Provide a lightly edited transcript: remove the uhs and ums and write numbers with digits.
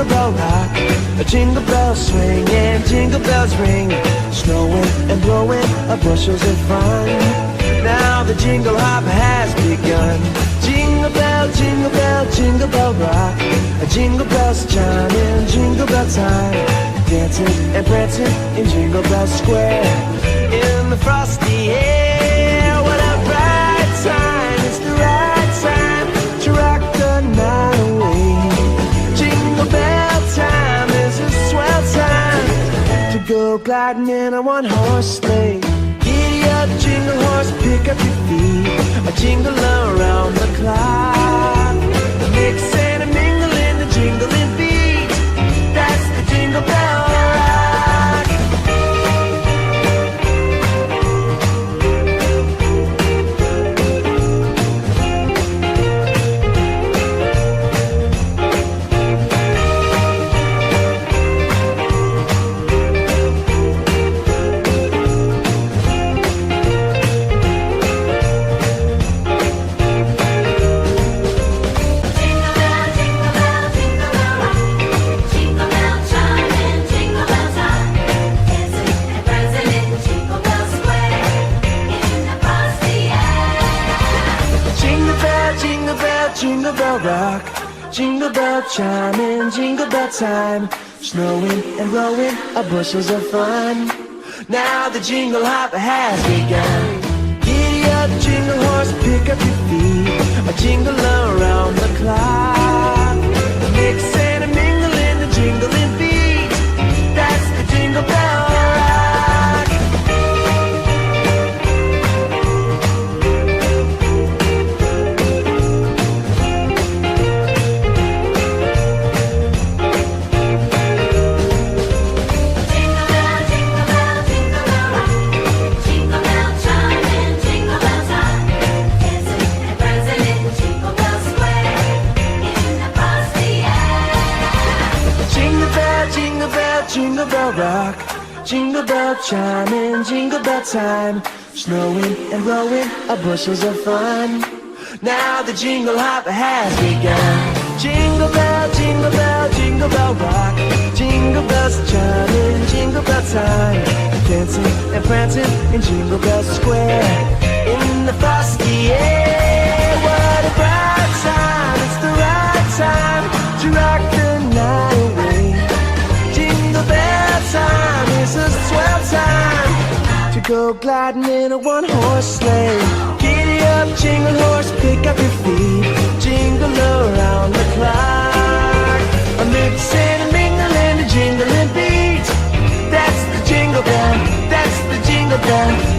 jingle bell rock, a jingle bell swing and jingle bells ring. Snowing and blowing bushels of fun. Now the jingle hop has begun. Jingle bell, jingle bell, jingle bell rock, a jingle bells chime in jingle bell time. Dancing and prancing in Jingle Bell Square. In the frosty air, what a bright time. It's the right time to rock the night away. Jingle bell time is a swell time to go gliding in a one-horse sleigh. Giddy up, jingle horse, pick up your feet, a jingle around the clock. Mix and a mingle in the jingling beat. That's the Jingle Bell Rock. Jingle bell rock, jingle bell chime in jingle bell time. Snowing and blowing bushels of fun. Now the jingle hop has begun. Giddy up, jingle horse, pick up your feet, a jingle around the clock. Mix and a mingle in the jingling beat. That's the Jingle Bell Rock. Jingle bell rock, jingle bell chime in jingle bell time. Snowing and blowing bushels of fun. Now the jingle hop has begun. Jingle bell, jingle bell, jingle bell rock, jingle bells chime in jingle bell time. Dancing and prancing in Jingle Bell Square. In the frosty air, what a bright time. It's the right time to rock the night away. Jingle bell time is a swell time to go gliding in a one-horse sleigh. Giddy up, jingle horse, pick up your feet, jingle around the clock. A mix and a mingle and a jingling beat. That's the Jingle Bell, that's the Jingle Bell.